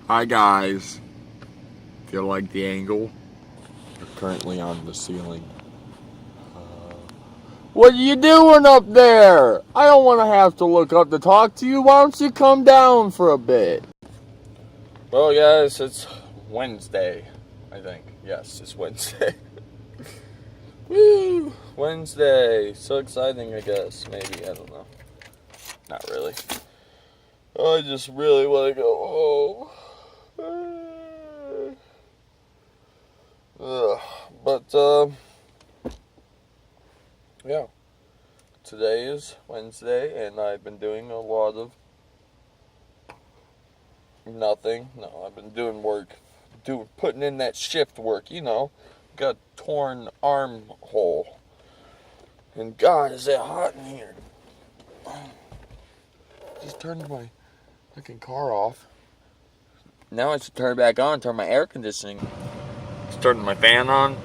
Hi guys. Feel like the angle? We're currently on the ceiling. What are you doing up there? I don't want to have to look up to talk to you. Why don't you come down for a bit? Well, guys, it's Wednesday, I think. Yes, it's Wednesday. Woo! Wednesday. So exciting, I guess. Maybe. I don't know. Not really. I just really want to go home. But, yeah. Today is Wednesday, and I've been doing a lot of nothing. No, I've been doing work. Putting in that shift work, Got a torn armhole. And God, is it hot in here. Just turned my fucking car off. Now I should turn it back on, turn my air conditioning. Starting my fan on.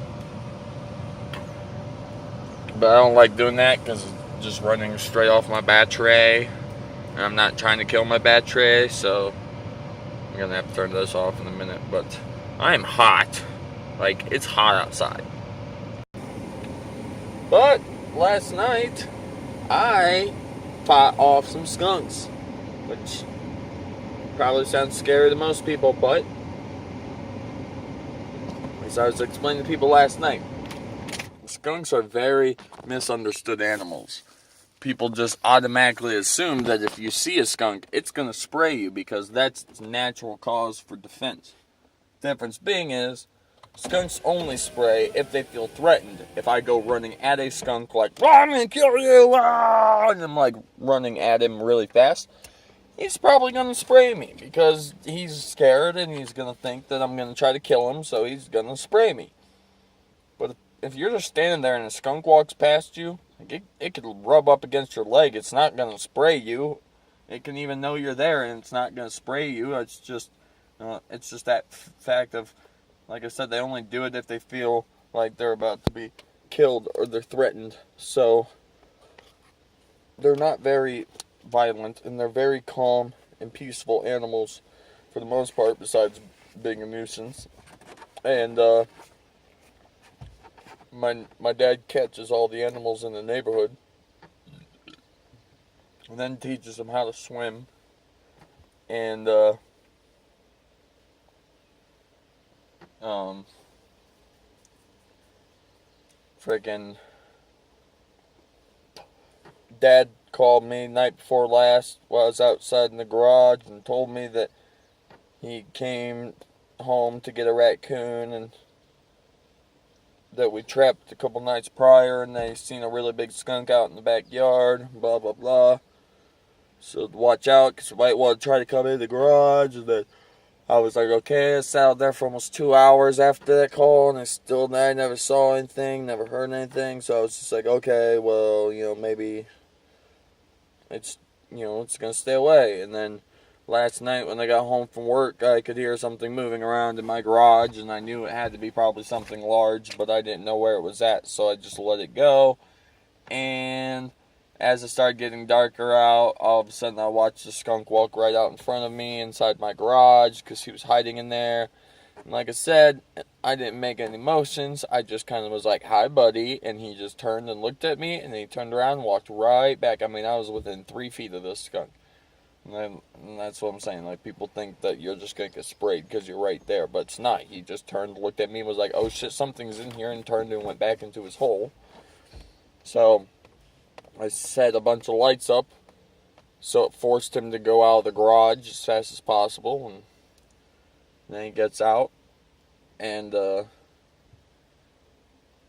But I don't like doing that because it's just running straight off my battery. And I'm not trying to kill my battery, so I'm gonna have to turn this off in a minute. But I am hot. Like, it's hot outside. But last night, I fought off some skunks, which probably sounds scary to most people, but as I was explaining to people last night, skunks are very misunderstood animals. People just automatically assume that if you see a skunk, it's going to spray you because that's its natural cause for defense. The difference being is, skunks only spray if they feel threatened. If I go running at a skunk like, I'm going to kill you, and I'm like running at him really fast, he's probably going to spray me because he's scared and he's going to think that I'm going to try to kill him, so he's going to spray me. But if you're just standing there and a skunk walks past you, it could rub up against your leg. It's not going to spray you. It can even know you're there and it's not going to spray you. It's just that fact of, like I said, they only do it if they feel like they're about to be killed or they're threatened. So they're not very violent and they're very calm and peaceful animals for the most part, besides being a nuisance. And my dad catches all the animals in the neighborhood and then teaches them how to swim. And freaking Dad called me night before last while I was outside in the garage and told me that he came home to get a raccoon and that we trapped a couple nights prior, and they seen a really big skunk out in the backyard, blah blah blah. So watch out, because you might want to try to come in the garage. And then I was like, okay. I sat out there for almost 2 hours after that call, and I never saw anything, never heard anything. So I was just like, okay, well, maybe it's gonna stay away. And then last night when I got home from work, I could hear something moving around in my garage, and I knew it had to be probably something large, but I didn't know where it was at, so I just let it go. And as it started getting darker out, all of a sudden I watched the skunk walk right out in front of me inside my garage because he was hiding in there. And like I said, I didn't make any motions. I just kind of was like, hi, buddy. And he just turned and looked at me, and then he turned around and walked right back. I mean, I was within 3 feet of this skunk. And that's what I'm saying. Like, people think that you're just going to get sprayed because you're right there. But it's not. He just turned, looked at me, and was like, oh, shit, something's in here, and turned and went back into his hole. So I set a bunch of lights up, so it forced him to go out of the garage as fast as possible. And then he gets out, and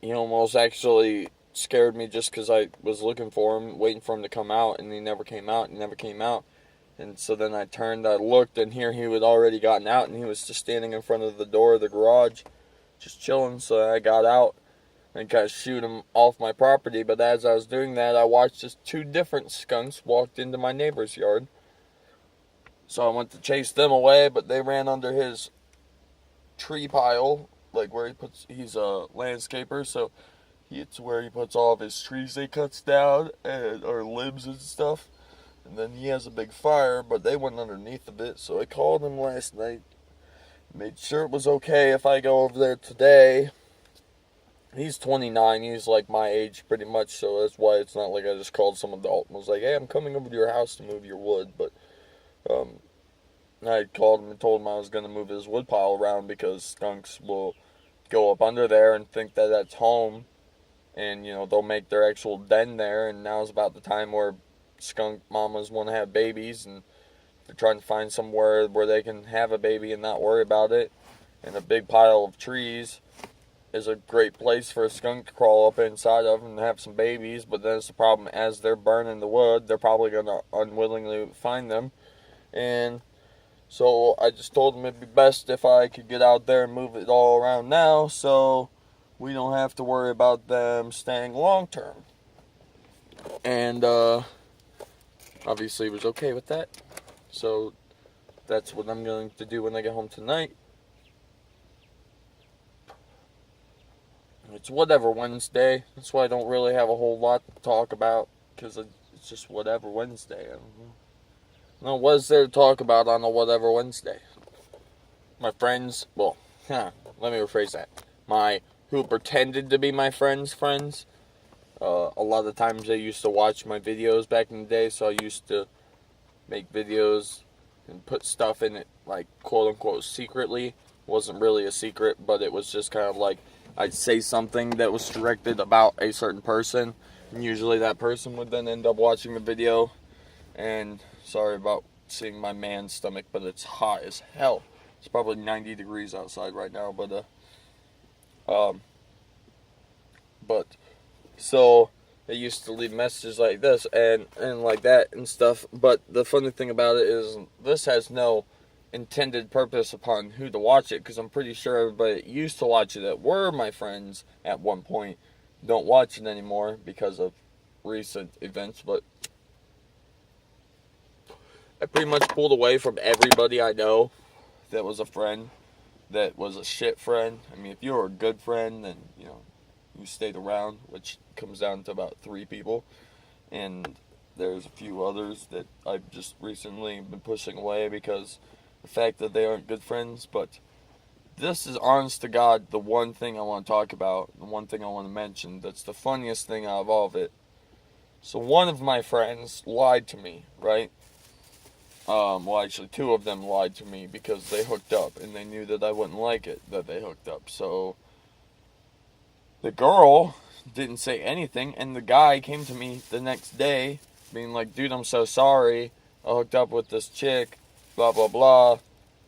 he almost actually scared me just because I was looking for him, waiting for him to come out, and he never came out. And so then I turned, I looked, and here he had already gotten out, and he was just standing in front of the door of the garage, just chilling. So I got out and kind of shoot him off my property. But as I was doing that, I watched just 2 different skunks walked into my neighbor's yard. So I went to chase them away, but they ran under his tree pile, like where he's a landscaper, so it's where he puts all of his trees he cuts down, or limbs and stuff. And then he has a big fire, but they went underneath of it. So I called him last night Made sure it was okay if I go over there today. He's 29. He's like my age pretty much, so that's why it's not like I just called some adult and was like, hey, I'm coming over to your house to move your wood. But I called him and told him I was going to move his wood pile around because skunks will go up under there and think that that's home. And, they'll make their actual den there. And now's about the time where skunk mamas want to have babies. And they're trying to find somewhere where they can have a baby and not worry about it. And a big pile of trees is a great place for a skunk to crawl up inside of and have some babies. But then it's the problem, as they're burning the wood, they're probably going to unwillingly find them. And so I just told them it'd be best if I could get out there and move it all around now, so we don't have to worry about them staying long term. And obviously he was okay with that. So that's what I'm going to do when I get home tonight. It's whatever Wednesday. That's why I don't really have a whole lot to talk about, because it's just whatever Wednesday. I don't know. No, what is there to talk about on a whatever Wednesday? My friends, let me rephrase that. Who pretended to be my friends, a lot of times they used to watch my videos back in the day, so I used to make videos and put stuff in it, like, quote-unquote, secretly. It wasn't really a secret, but it was just kind of like, I'd say something that was directed about a certain person, and usually that person would then end up watching the video, and sorry about seeing my man's stomach, but it's hot as hell. It's probably 90 degrees outside right now, so they used to leave messages like this and like that and stuff. But the funny thing about it is this has no intended purpose upon who to watch it, because I'm pretty sure everybody that used to watch it that were my friends at one point don't watch it anymore because of recent events. But I pretty much pulled away from everybody I know that was a friend, that was a shit friend. I mean, if you were a good friend, then, you stayed around, which comes down to about 3 people. And there's a few others that I've just recently been pushing away because the fact that they aren't good friends. But this is, honest to God, the one thing I want to talk about, the one thing I want to mention that's the funniest thing out of all of it. So one of my friends lied to me, right? Well, actually, 2 of them lied to me because they hooked up, and they knew that I wouldn't like it that they hooked up. So the girl didn't say anything, and the guy came to me the next day being like, dude, I'm so sorry. I hooked up with this chick, blah, blah, blah.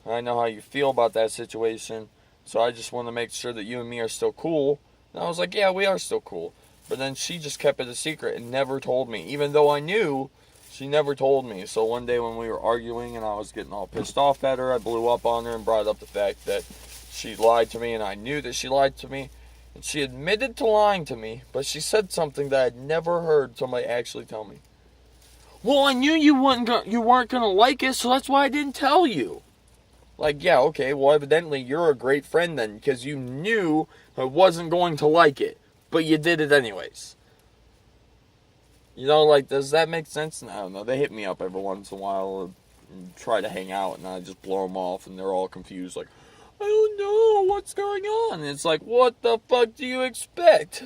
I know how you feel about that situation, so I just want to make sure that you and me are still cool. And I was like, yeah, we are still cool. But then she just kept it a secret and never told me, even though I knew. She never told me. So one day when we were arguing and I was getting all pissed off at her, I blew up on her and brought up the fact that she lied to me, and I knew that she lied to me. And she admitted to lying to me, but she said something that I'd never heard somebody actually tell me. Well, I knew you weren't going to like it, so that's why I didn't tell you. Like, yeah, okay, well, evidently you're a great friend then, because you knew I wasn't going to like it, but you did it anyways. Does that make sense? I don't know. They hit me up every once in a while and try to hang out, and I just blow them off, and they're all confused, like, I don't know what's going on. And it's like, what the fuck do you expect?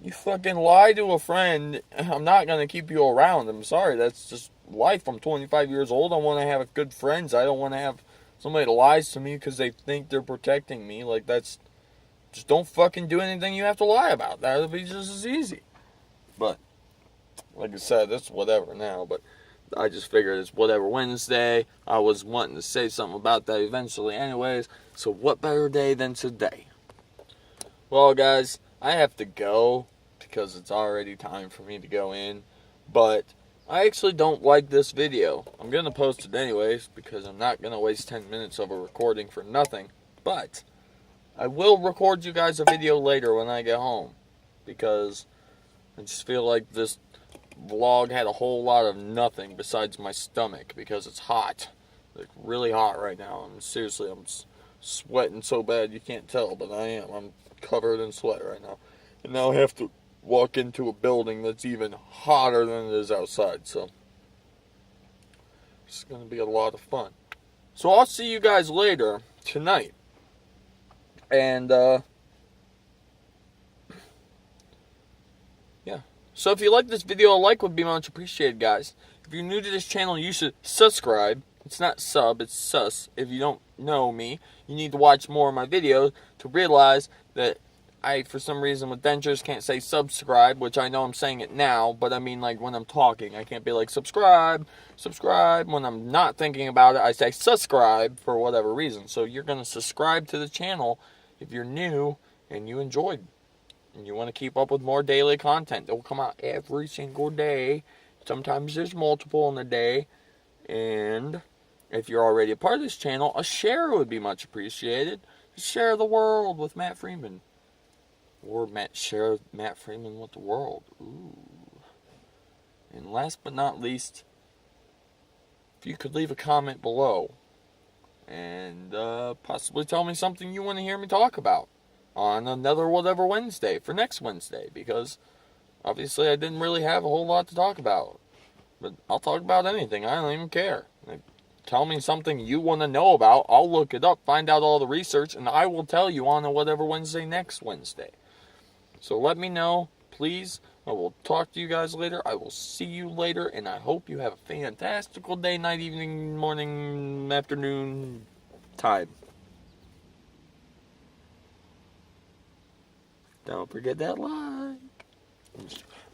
You fucking lie to a friend, I'm not going to keep you around. I'm sorry, that's just life. I'm 25 years old. I want to have good friends. I don't want to have somebody that lies to me because they think they're protecting me. Like, just don't fucking do anything you have to lie about. That'll be just as easy. But like I said, it's whatever now, but I just figured it's whatever Wednesday. I was wanting to say something about that eventually anyways, so what better day than today? Well, guys, I have to go because it's already time for me to go in, but I actually don't like this video. I'm going to post it anyways because I'm not going to waste 10 minutes of a recording for nothing, but I will record you guys a video later when I get home because I just feel like this vlog had a whole lot of nothing besides my stomach because it's hot. Like, really hot right now. I'm sweating so bad you can't tell, but I am. I'm covered in sweat right now. And now I have to walk into a building that's even hotter than it is outside, so it's going to be a lot of fun. So I'll see you guys later tonight. And, yeah. So if you like this video, a like would be much appreciated, guys. If you're new to this channel, you should subscribe. It's not sub, it's sus. If you don't know me, you need to watch more of my videos to realize that I, for some reason, with dentures, can't say subscribe, which I know I'm saying it now, but I mean, like, when I'm talking, I can't be like, subscribe. When I'm not thinking about it, I say subscribe for whatever reason. So you're going to subscribe to the channel if you're new and you enjoyed and you want to keep up with more daily content. It will come out every single day. Sometimes there's multiple in a day. And if you're already a part of this channel, a share would be much appreciated. Share the world with Matt Freeman. Or share Matt Freeman with the world. Ooh. And last but not least, if you could leave a comment below and possibly tell me something you want to hear me talk about on another whatever Wednesday for next Wednesday, because obviously I didn't really have a whole lot to talk about. But I'll talk about anything. I don't even care. Tell me something you want to know about. I'll look it up, find out all the research, and I will tell you on a whatever Wednesday next Wednesday. So let me know, please. I will talk to you guys later. I will see you later, and I hope you have a fantastical day, night, evening, morning, afternoon time. Don't forget that like.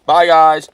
Bye, guys.